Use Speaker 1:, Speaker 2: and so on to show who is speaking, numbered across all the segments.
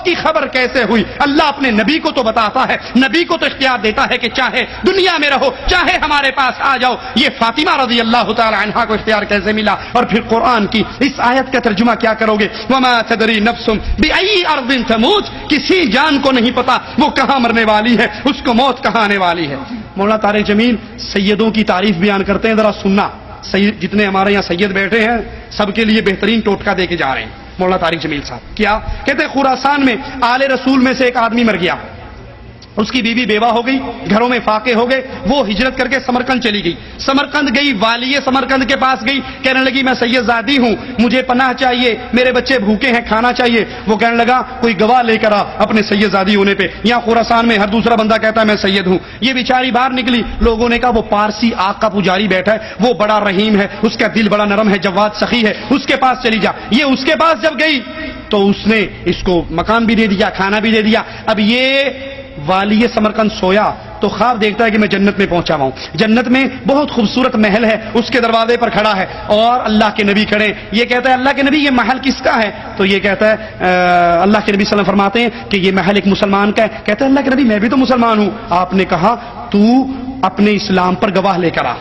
Speaker 1: کی خبر کیسے ہوئی؟ اللہ اپنے نبی کو تو بتاتا ہے، نبی کو تو اختیار دیتا ہے کہ چاہے دنیا میں رہو، چاہے ہمارے پاس آ جاؤ۔ یہ فاطمہ رضی اللہ تعالی عنہا کو اختیار کیسے ملا؟ اور پھر قرآن کی اس آیت کا ترجمہ کیا کرو گے؟ وما تدری نفس بأي ارض تموت، کسی جان کو نہیں پتا وہ کہاں مرنے والی ہے، اس کو موت کہاں آنے والی ہے۔ مولانا طارق جمیل سیدوں کی تعریف بیان کرتے ہیں، ذرا سننا۔ جتنے ہمارے یہاں سید بیٹھے ہیں سب کے لیے بہترین ٹوٹکا دے کے جا رہے ہیں مولانا طارق جمیل صاحب۔ کیا کہتے ہیں؟ خراسان میں آل رسول میں سے ایک آدمی مر گیا، اس کی بیوی بیوہ ہو گئی، گھروں میں فاقے ہو گئے، وہ ہجرت کر کے سمرقند چلی گئی۔ سمرقند گئی، والی سمرقند کے پاس گئی، کہنے لگی میں سید زادی ہوں، مجھے پناہ چاہیے، میرے بچے بھوکے ہیں، کھانا چاہیے۔ وہ کہنے لگا کوئی گواہ لے کر آ اپنے سید زادی ہونے پہ۔ یہاں خراسان میں ہر دوسرا بندہ کہتا ہے میں سید ہوں۔ یہ بیچاری باہر نکلی، لوگوں نے کہا وہ پارسی آگ کا پجاری بیٹھا ہے، وہ بڑا رحیم ہے، اس کا دل بڑا نرم ہے، جواد سخی ہے، اس کے پاس چلی جا۔ یہ اس کے پاس جب گئی تو اس نے اس کو مکان بھی دے دیا، کھانا بھی دے دیا۔ اب یہ والی سمرقند سویا تو خواب دیکھتا ہے کہ میں جنت میں پہنچا ہوا ہوں، جنت میں بہت خوبصورت محل ہے، اس کے دروازے پر کھڑا ہے اور اللہ کے نبی کھڑے۔ یہ کہتا ہے اللہ کے نبی یہ محل کس کا ہے؟ تو یہ کہتا ہے اللہ کے نبی صلی اللہ علیہ وسلم فرماتے ہیں کہ یہ محل ایک مسلمان کا ہے۔ کہتا ہے اللہ کے نبی میں بھی تو مسلمان ہوں۔ آپ نے کہا تو اپنے اسلام پر گواہ لے کر آ۔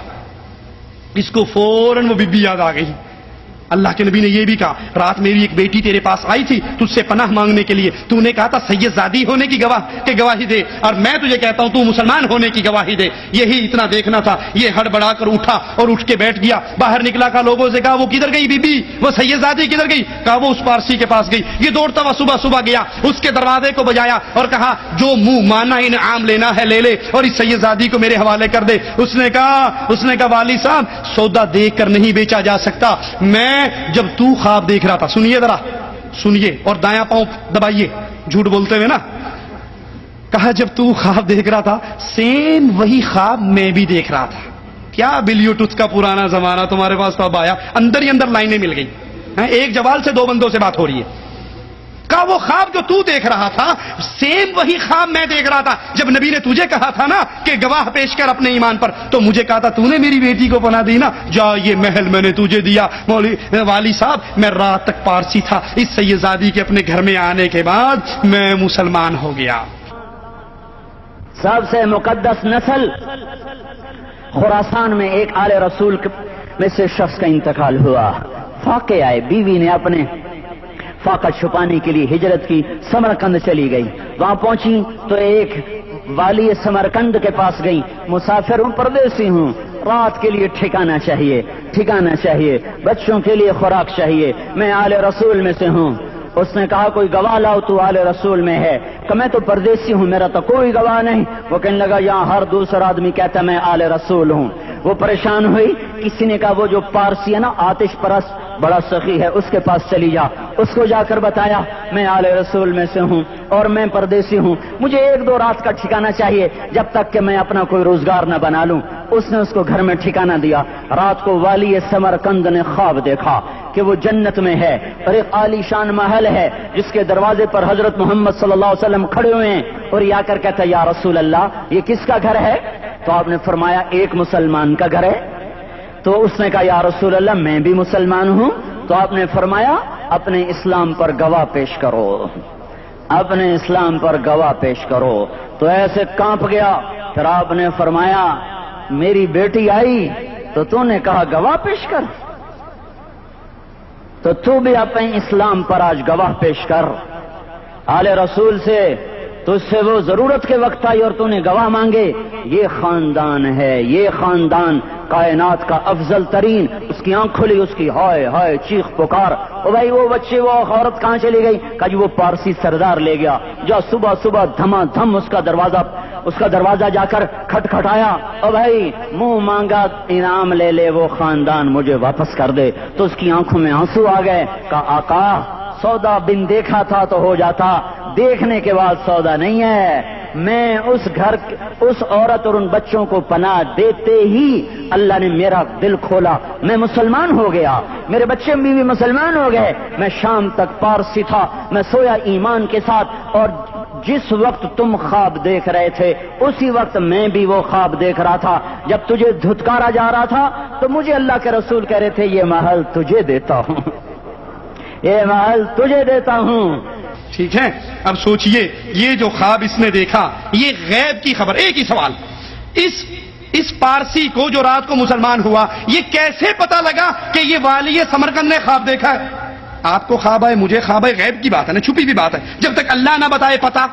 Speaker 1: اس کو فوراً وہ بی بی یاد آ گئی۔ اللہ کے نبی نے یہ بھی کہا رات میری ایک بیٹی تیرے پاس آئی تھی تجھ سے پناہ مانگنے کے لیے، تو نے کہا تھا سید زادی ہونے کی گواہی دے، اور میں تجھے کہتا ہوں تو مسلمان ہونے کی گواہی دے۔ یہی اتنا دیکھنا تھا۔ یہ ہڑبڑا کر اٹھا اور اٹھ کے بیٹھ گیا، باہر نکلا، کہا لوگوں سے کہا وہ کدھر گئی بی بی، وہ سید زادی کدھر گئی؟ کہا وہ اس پارسی کے پاس گئی۔ یہ دوڑتا ہوا صبح صبح گیا، اس کے دروازے کو بجایا اور کہا جو منہ مانا انعام لینا ہے لے لے اور اس سید زادی کو میرے حوالے کر دے۔ اس نے کہا والی صاحب سودا دیکھ کر نہیں بیچا جا سکتا، میں جب تو خواب دیکھ رہا تھا، سنیے ذرا سنیے اور دایاں پاؤں دبائیے جھوٹ بولتے ہوئے نا، کہا جب تو خواب دیکھ رہا تھا سیم وہی خواب میں بھی دیکھ رہا تھا۔ کیا بلیوٹوتھ کا پرانا زمانہ تمہارے پاس تو اب آیا، اندر ہی اندر لائنیں مل گئی، ایک جوال سے دو بندوں سے بات ہو رہی ہے۔ کہا وہ خواب جو تو دیکھ رہا تھا سیم وہی خواب میں دیکھ رہا تھا جب نبی نے تجھے کہا تھا نا کہ گواہ پیش کر اپنے ایمان پر، تو مجھے کہا تھا تو نے میری بیٹی کو پناہ دی نا، جا یہ محل میں نے تجھے دیا۔ والی صاحب میں رات تک پارسی تھا، اس سید زادی کے اپنے گھر میں آنے کے بعد میں مسلمان ہو گیا۔
Speaker 2: سب سے مقدس نسل خراسان میں ایک آل رسول میں سے شخص کا انتقال ہوا، فاقے آئے، بیوی نے اپنے فاقہ چھپانے کے لیے ہجرت کی، سمرقند چلی گئی۔ وہاں پہنچی تو ایک والی سمرقند کے پاس گئی، مسافر ہوں، پردیسی ہوں، رات کے لیے ٹھکانہ چاہیے، بچوں کے لیے خوراک چاہیے، میں آل رسول میں سے ہوں۔ اس نے کہا کوئی گواہ لاؤ تو آل رسول میں ہے، کہ میں تو پردیسی ہوں، میرا تو کوئی گواہ نہیں۔ وہ کہنے لگا یہاں ہر دوسرا آدمی کہتا میں آل رسول ہوں۔ وہ پریشان ہوئی، کسی نے کہا وہ جو پارسی ہے نا آتش پرست بڑا سخی ہے اس کے پاس چلی جا۔ اس کو جا کر بتایا میں آل رسول میں سے ہوں اور میں پردیسی ہوں، مجھے ایک دو رات کا ٹھکانہ چاہیے جب تک کہ میں اپنا کوئی روزگار نہ بنا لوں۔ اس نے اس کو گھر میں ٹھکانہ دیا۔ رات کو والی سمرقند نے خواب دیکھا کہ وہ جنت میں ہے اور ایک عالی شان محل ہے جس کے دروازے پر حضرت محمد صلی اللہ علیہ وسلم کھڑے ہوئے ہیں، اور یہ آ کر کہتا ہے یا رسول اللہ یہ کس کا گھر ہے؟ تو آپ نے فرمایا ایک مسلمان کا گھر ہے۔ تو اس نے کہا یا رسول اللہ میں بھی مسلمان ہوں۔ تو آپ نے فرمایا اپنے اسلام پر گواہ پیش کرو، اپنے اسلام پر گواہ پیش کرو۔ تو ایسے کانپ گیا۔ پھر آپ نے فرمایا میری بیٹی آئی تو نے کہا گواہ پیش کر، تو بھی اپنے اسلام پر آج گواہ پیش کر۔ آل رسول سے تجھ سے وہ ضرورت کے وقت آئی اور نے گواہ مانگے۔ یہ خاندان ہے، یہ خاندان کائنات کا افضل ترین۔ اس کی آنکھ کھلی، اس کی ہائے ہائے چیخ پکار، او بھائی وہ بچے وہ عورت کہاں چلی گئی؟ کہا جی وہ پارسی سردار لے گیا۔ جو صبح صبح دھما دھم اس کا دروازہ جا کر کھٹکھٹایا، او بھائی منہ مانگا انعام لے لے، وہ خاندان مجھے واپس کر دے۔ تو اس کی آنکھوں میں آنسو آ گئے۔ کہا آقا سودا بن دیکھا تھا تو ہو جاتا، دیکھنے کے بعد سودا نہیں ہے۔ میں اس عورت اور ان بچوں کو پناہ دیتے ہی اللہ نے میرا دل کھولا، میں مسلمان ہو گیا، میرے بچے بھی مسلمان ہو گئے۔ میں شام تک پارسی تھا، میں سویا ایمان کے ساتھ، اور جس وقت تم خواب دیکھ رہے تھے اسی وقت میں بھی وہ خواب دیکھ رہا تھا۔ جب تجھے دھتکارا جا رہا تھا تو مجھے اللہ کے رسول کہہ رہے تھے یہ محل تجھے دیتا ہوں، یہ محل تجھے دیتا ہوں۔
Speaker 1: ٹھیک ہے۔ اب سوچئے یہ جو خواب اس نے دیکھا یہ غیب کی خبر. ایک ہی سوال, اس پارسی کو جو رات کو مسلمان ہوا یہ کیسے پتا لگا کہ یہ والی سمرقند نے خواب دیکھا ہے؟ آپ کو خواب ہے, مجھے خواب ہے, غیب کی بات ہے نا, چھپی بھی بات ہے. جب تک اللہ نہ بتائے پتا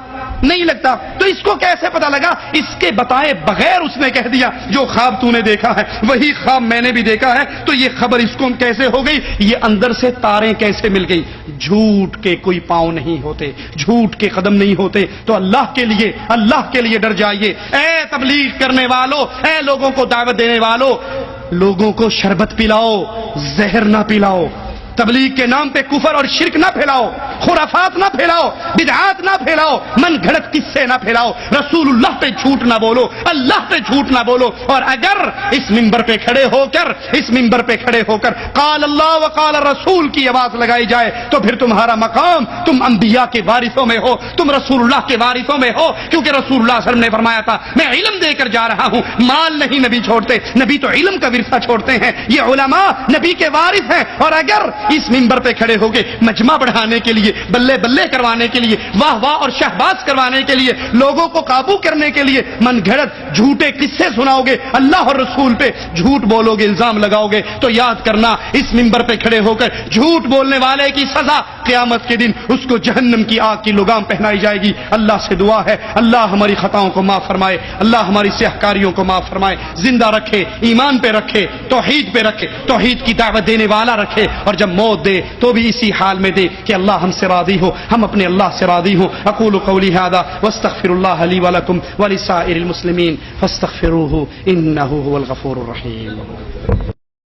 Speaker 1: نہیں لگتا. تو اس کو کیسے پتا لگا؟ اس کے بتائے بغیر اس نے کہہ دیا جو خواب تو نے دیکھا ہے وہی خواب میں نے بھی دیکھا ہے. تو یہ خبر اس کو کیسے ہو گئی؟ یہ اندر سے تاریں کیسے مل گئی؟ جھوٹ کے کوئی پاؤں نہیں ہوتے, جھوٹ کے قدم نہیں ہوتے. تو اللہ کے لیے ڈر جائیے. اے تبلیغ کرنے والوں, اے لوگوں کو دعوت دینے والوں, لوگوں کو شربت پلاؤ, زہر نہ پلاؤ. تبلیغ کے نام پہ کفر اور شرک نہ پھیلاؤ, خرافات نہ پھیلاؤ, بدعات نہ پھیلاؤ, من گھڑت قصے نہ پھیلاؤ. رسول اللہ پہ جھوٹ نہ بولو, اللہ پہ جھوٹ نہ بولو. اور اگر اس منبر پہ کھڑے ہو کر قال اللہ وقال رسول کی آواز لگائی جائے تو پھر تمہارا مقام, تم انبیاء کے وارثوں میں ہو, تم رسول اللہ کے وارثوں میں ہو. کیونکہ رسول اللہ صلی اللہ علیہ وسلم نے فرمایا تھا میں علم دے کر جا رہا ہوں, مال نہیں نبی چھوڑتے, نبی تو علم کا ورثہ چھوڑتے ہیں. یہ علماء نبی کے وارث ہیں. اور اگر اس منبر پہ کھڑے ہو کے مجمع بڑھانے کے لیے, بلے بلے کروانے کے لیے, واہ واہ اور شہباز کروانے کے لیے, لوگوں کو قابو کرنے کے لیے من گھڑت جھوٹے قصے سناؤ گے, اللہ اور رسول پہ جھوٹ بولو گے, الزام لگاؤ گے, تو یاد کرنا اس منبر پہ کھڑے ہو کر جھوٹ بولنے والے کی سزا قیامت کے دن اس کو جہنم کی آگ کی لگام پہنائی جائے گی. اللہ سے دعا ہے اللہ ہماری خطاؤں کو معاف فرمائے, اللہ ہماری سیاہکاریوں کو معاف فرمائے, زندہ رکھے, ایمان پہ رکھے, توحید پہ رکھے, توحید کی دعوت دینے والا رکھے. اور جب موت دے تو بھی اسی حال میں دے کہ اللہ ہم سے راضی ہو, ہم اپنے اللہ سے راضی ہوں. اقول قولی ھذا واستغفر اللہ لی ولکم ولسائر المسلمین فاستغفروہ انہ هو الغفور الرحیم.